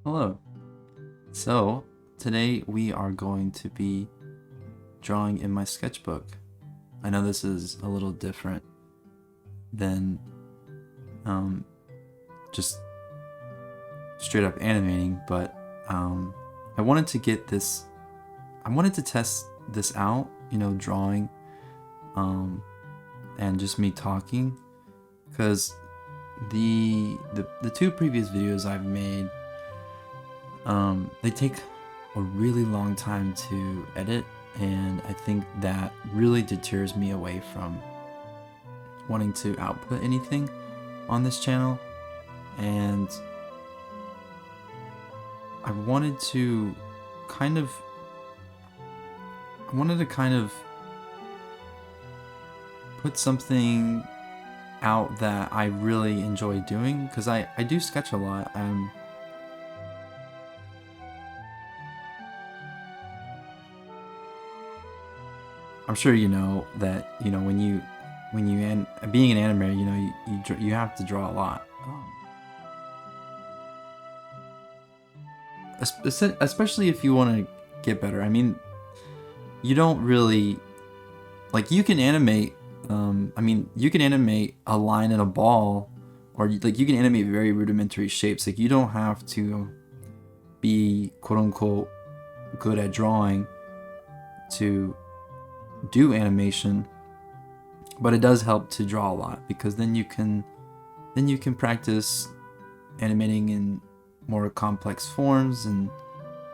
Hello. So, today we are going to be drawing in my sketchbook. I know this is a little different than just straight up animating, but I wanted to get this, I wanted to test this out, drawing and just me talking, because the two previous videos I've made, they take a really long time to edit, and I think that really deters me away from wanting to output anything on this channel. And I wanted to kind of put something out that I really enjoy doing, because I do sketch a lot. I'm sure you know that being an animator, you have to draw a lot, especially if you want to get better. I mean, you don't really you can animate. You can animate a line in a ball, or you can animate very rudimentary shapes. Like, you don't have to be quote unquote good at drawing to do animation, but it does help to draw a lot, because then you can practice animating in more complex forms, and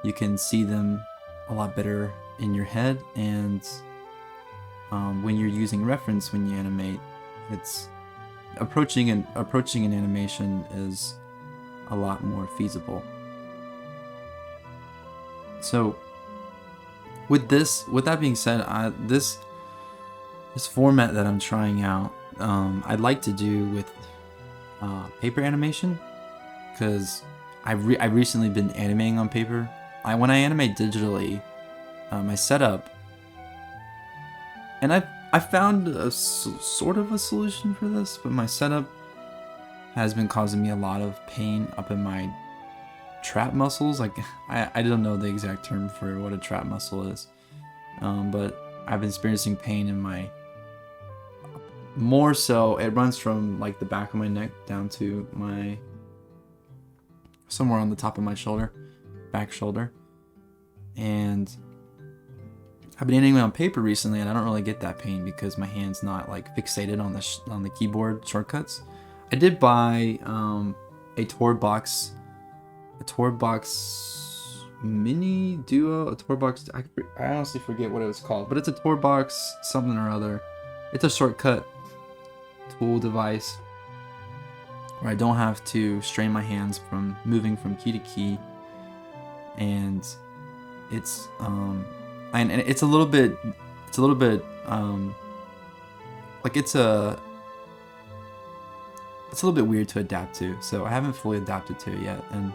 you can see them a lot better in your head. And when you're using reference when you animate, it's approaching an animation is a lot more feasible. So with that being said, this format that I'm trying out, I'd like to do with paper animation, because I've recently been animating on paper. When I animate digitally, my setup, and I found a sort of a solution for this, but my setup has been causing me a lot of pain up in my trap muscles. Like, I don't know the exact term for what a trap muscle is, but I've been experiencing pain in my, more so it runs from like the back of my neck down to my, somewhere on the top of my shoulder, back shoulder. And I've been animating on paper recently, and I don't really get that pain because my hand's not like fixated on the keyboard shortcuts. I did buy a Torbox Mini Duo, a Torbox. I honestly forget what it was called, but it's a Torbox something or other. It's a shortcut tool device where I don't have to strain my hands from moving from key to key, and it's and it's a little bit like it's a little bit weird to adapt to, so I haven't fully adapted to it yet, and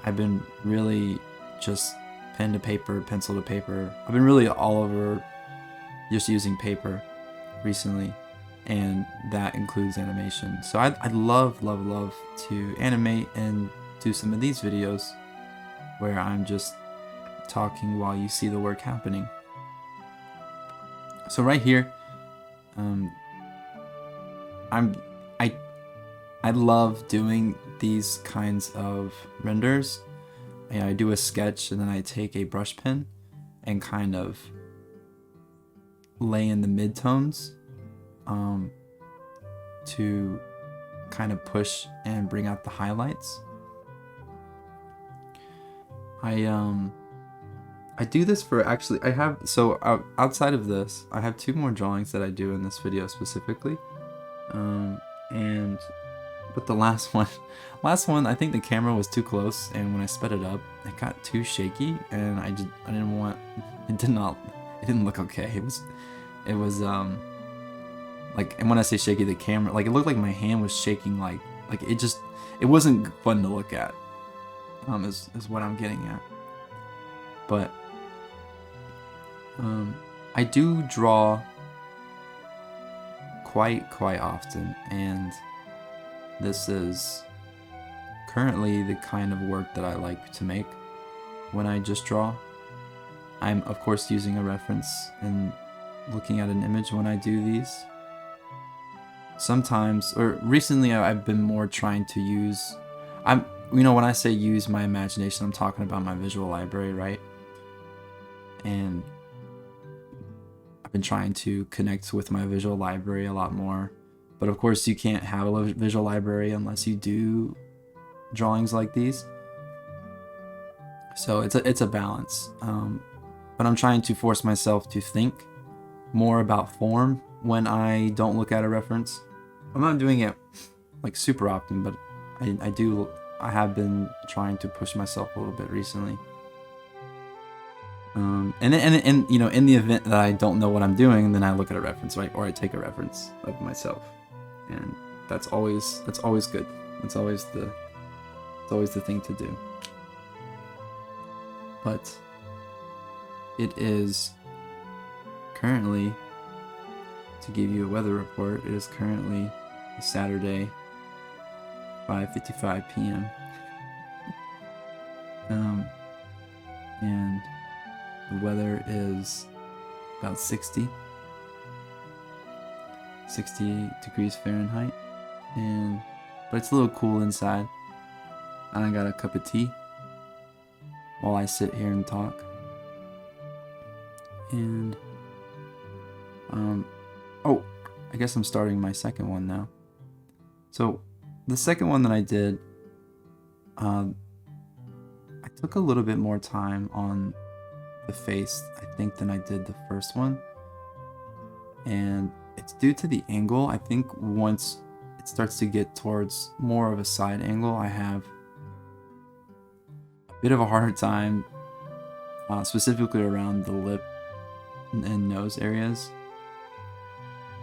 I've been really just pen to paper, pencil to paper. I've been really all over just using paper recently, and that includes animation. So I'd love to animate and do some of these videos where I'm just talking while you see the work happening. So right here, I love doing these kinds of renders. I do a sketch, and then I take a brush pen and kind of lay in the midtones to kind of push and bring out the highlights. I do this for, actually, outside of this, I have two more drawings that I do in this video specifically, but the last one, I think the camera was too close, and when I sped it up, it got too shaky, and I didn't want, it didn't look okay. It was like, and when I say shaky, the camera, like, it looked like my hand was shaking, like it wasn't fun to look at, is what I'm getting at. But I do draw quite often, and this is currently the kind of work that I like to make when I just draw. I'm of course using a reference and looking at an image when I do these. Sometimes, or recently, I've been more trying to use, when I say use my imagination, I'm talking about my visual library, right? And I've been trying to connect with my visual library a lot more. But of course, you can't have a visual library unless you do drawings like these. So it's a balance. But I'm trying to force myself to think more about form when I don't look at a reference. I'm not doing it like super often, but I have been trying to push myself a little bit recently. And you know, in the event that I don't know what I'm doing, then I look at a reference, right? Or I take a reference of myself, and that's always good. It's always the thing to do. But it is currently, to give you a weather report, it is currently Saturday, 5:55 p.m. And the weather is about 60 degrees Fahrenheit, but it's a little cool inside. And I got a cup of tea while I sit here and talk. And oh, I guess I'm starting my second one now. So the second one that I did, I took a little bit more time on the face, I think, than I did the first one. And it's due to the angle. I think once it starts to get towards more of a side angle, I have a bit of a harder time, specifically around the lip and nose areas.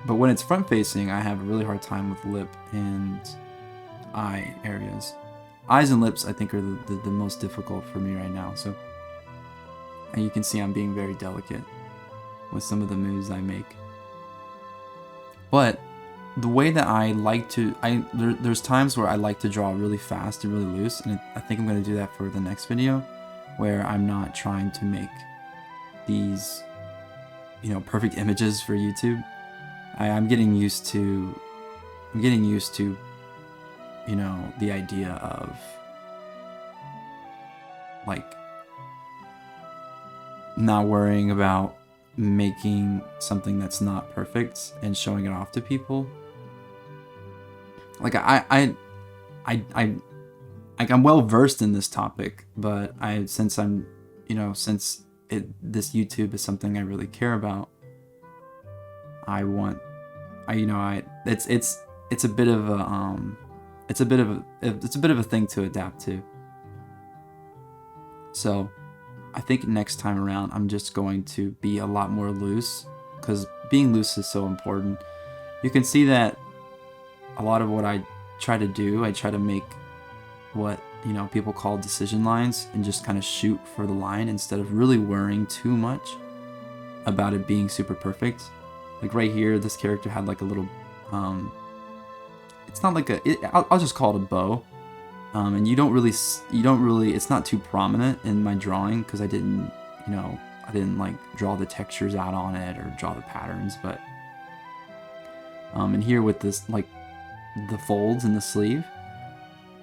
But when it's front facing, I have a really hard time with lip and eye areas. Eyes and lips, I think, are the most difficult for me right now. So, and you can see I'm being very delicate with some of the moves I make. But the way that I like to, there's times where I like to draw really fast and really loose, and I think I'm going to do that for the next video, where I'm not trying to make these, you know, perfect images for YouTube. I'm getting used to, you know, the idea of like not worrying about making something that's not perfect and showing it off to people. Like I'm well versed in this topic, but since this YouTube is something I really care about, it's a bit of a thing to adapt to. So I think next time around I'm just going to be a lot more loose, because being loose is so important. You can see that a lot of what I try to do, I try to make what, you know, people call decision lines, and just kind of shoot for the line instead of really worrying too much about it being super perfect. Like right here, this character had like a little, it's not like I'll just call it a bow. And you don't really, it's not too prominent in my drawing, because I didn't like draw the textures out on it or draw the patterns. But and here with this, like the folds in the sleeve,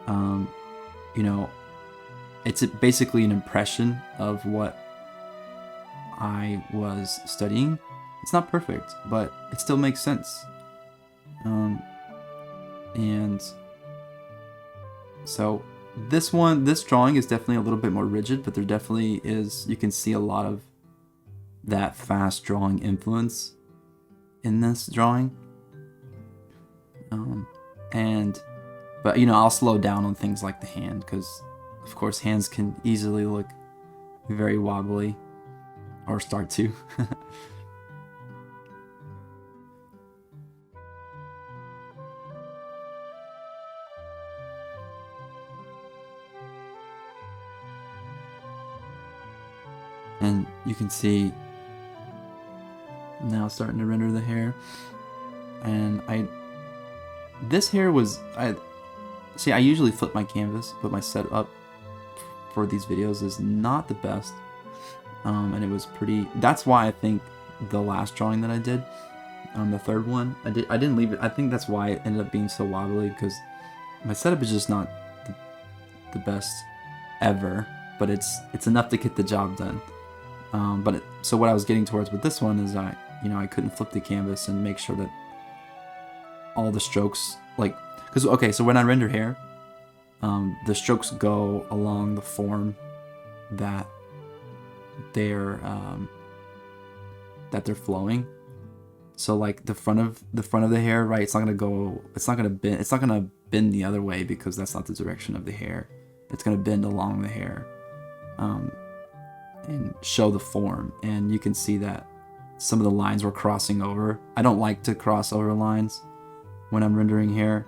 you know, it's basically an impression of what I was studying. It's not perfect, but it still makes sense. And so this drawing is definitely a little bit more rigid, but there definitely is, you can see a lot of that fast drawing influence in this drawing. But you know, I'll slow down on things like the hand, because of course hands can easily look very wobbly, or start to. And you can see now starting to render the hair. And this hair was, See, I usually flip my canvas, but my setup for these videos is not the best. And it was pretty, that's why I think the last drawing that I did, the third one, I didn't leave it. I think that's why it ended up being so wobbly, because my setup is just not the best ever, but it's enough to get the job done. So what I was getting towards with this one is I couldn't flip the canvas and make sure that all the strokes, like, because okay, so when I render hair, the strokes go along the form that they're flowing. So like the front of the hair, right? It's not gonna bend the other way, because that's not the direction of the hair. It's gonna bend along the hair, and show the form. And you can see that some of the lines were crossing over. I don't like to cross over lines when I'm rendering hair,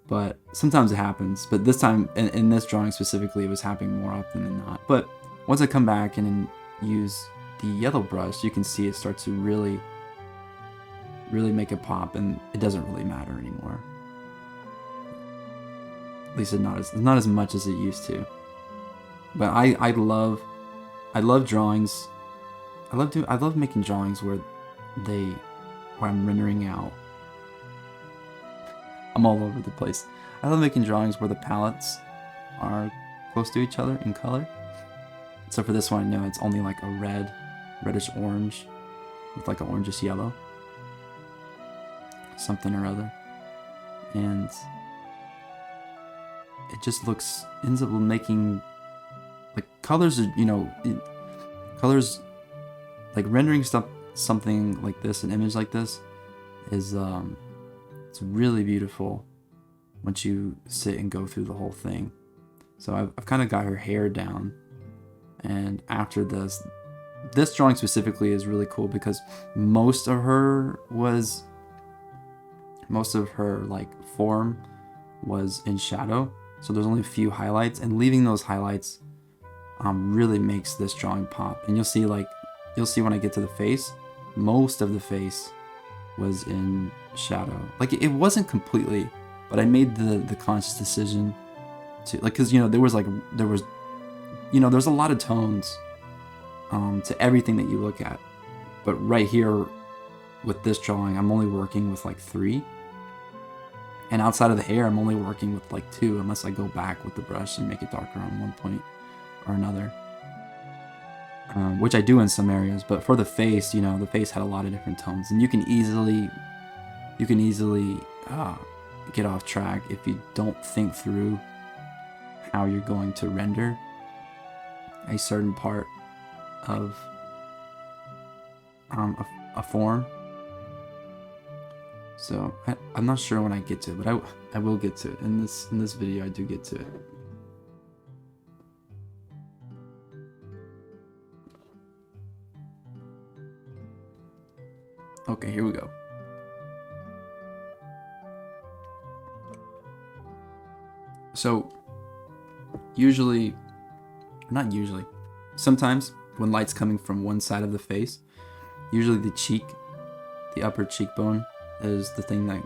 but sometimes it happens. But this time, in this drawing specifically, it was happening more often than not. But once I come back and use the yellow brush, you can see it starts to really make it pop, and it doesn't really matter anymore. At least not as much as it used to. But I love drawings. I love making drawings where I'm rendering out. I'm all over the place. I love making drawings where the palettes are close to each other in color. So for this one, I know it's only like a reddish orange with like an orangish yellow, something or other, and it just ends up making like colors. Colors, like rendering something like this, an image like this, is it's really beautiful once you sit and go through the whole thing. So I've kind of got her hair down, and after this drawing specifically is really cool because most of her like form was in shadow, so there's only a few highlights, and leaving those highlights really makes this drawing pop. And you'll see when I get to the face, most of the face was in shadow. Like it wasn't completely, but I made the conscious decision to, like, because there's a lot of tones to everything that you look at, but right here with this drawing, I'm only working with like 3, and outside of the hair, I'm only working with like 2, unless I go back with the brush and make it darker on one point or another, which I do in some areas. But for the face, the face had a lot of different tones, and you can easily get off track if you don't think through how you're going to render a certain part of a form. So I'm not sure when I get to it, but I will get to it. In this video, I do get to it. Okay, here we go. So sometimes when light's coming from one side of the face, usually the upper cheekbone is the thing that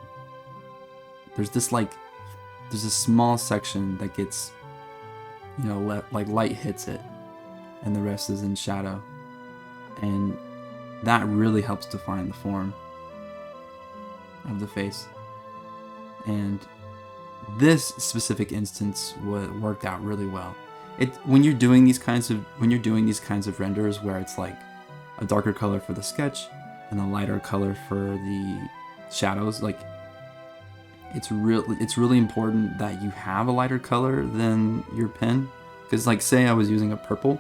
there's a small section that gets, like light hits it, and the rest is in shadow, and that really helps define the form of the face. And this specific instance worked out really well. When you're doing these kinds of renders where it's like a darker color for the sketch and a lighter color for the shadows, like it's really important that you have a lighter color than your pen, because like say I was using a purple,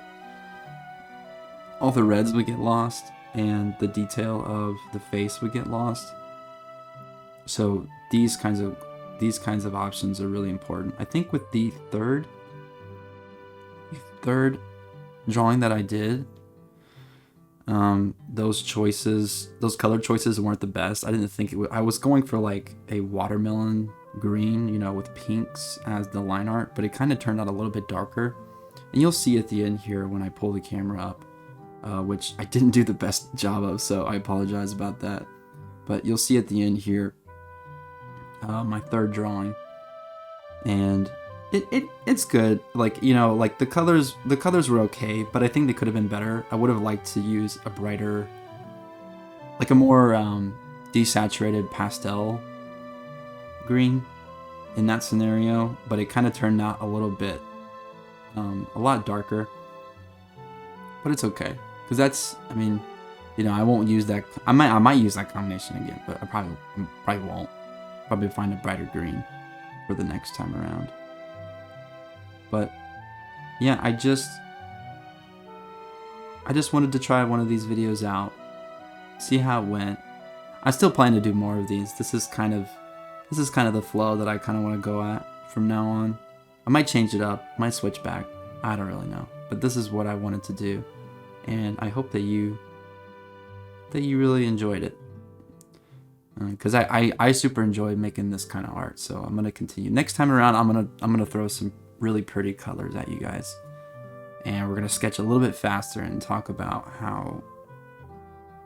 all the reds would get lost and the detail of the face would get lost. So these kinds of options are really important. I think with the third drawing that I did, those color choices weren't the best. I didn't think I was going for like a watermelon green, with pinks as the line art, but it kind of turned out a little bit darker. And you'll see at the end here when I pull the camera up, which I didn't do the best job of, so I apologize about that. But you'll see at the end here, my third drawing, and it's good. Like, you know, like the colors were okay, but I think they could have been better. I would have liked to use a brighter, like a more desaturated pastel green in that scenario, but it kind of turned out a little bit a lot darker, but it's okay, because that's, I mean, you know, I won't use that. I might use that combination again, but I probably won't. Probably find a brighter green for the next time around. But yeah, I just wanted to try one of these videos out, see how it went. I still plan to do more of these. This is kind of the flow that I kind of want to go at from now on. I might change it up, might switch back. I don't really know, but this is what I wanted to do, and I hope that you really enjoyed it, because I super enjoy making this kind of art. So I'm gonna continue. Next time around, I'm gonna throw some really pretty colors at you guys, and we're gonna sketch a little bit faster and talk about how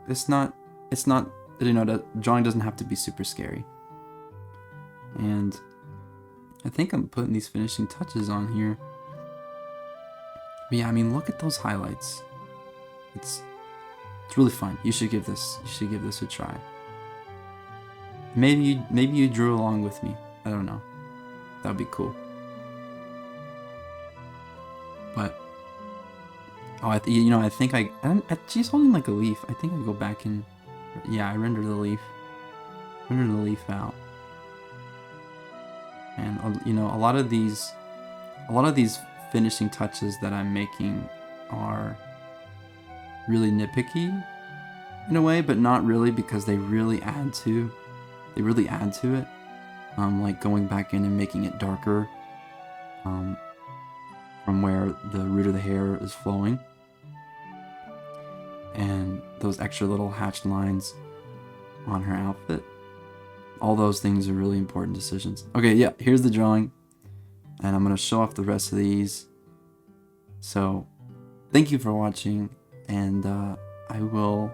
it's not, you know, that drawing doesn't have to be super scary. And I think I'm putting these finishing touches on here. But yeah, I mean, look at those highlights. It's really fun. You should give this a try. Maybe you drew along with me. I don't know. That'd be cool. But I think she's holding like a leaf. I think I go back and, yeah, I render the leaf out. And you know, a lot of these finishing touches that I'm making are really nitpicky in a way, but not really, because they really add to it. Like going back in and making it darker from where the root of the hair is flowing, and those extra little hatched lines on her outfit. All those things are really important decisions. Okay, yeah, here's the drawing, and I'm gonna show off the rest of these. So thank you for watching, and I will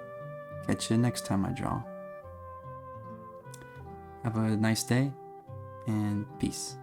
catch you next time I draw. Have a nice day, and peace.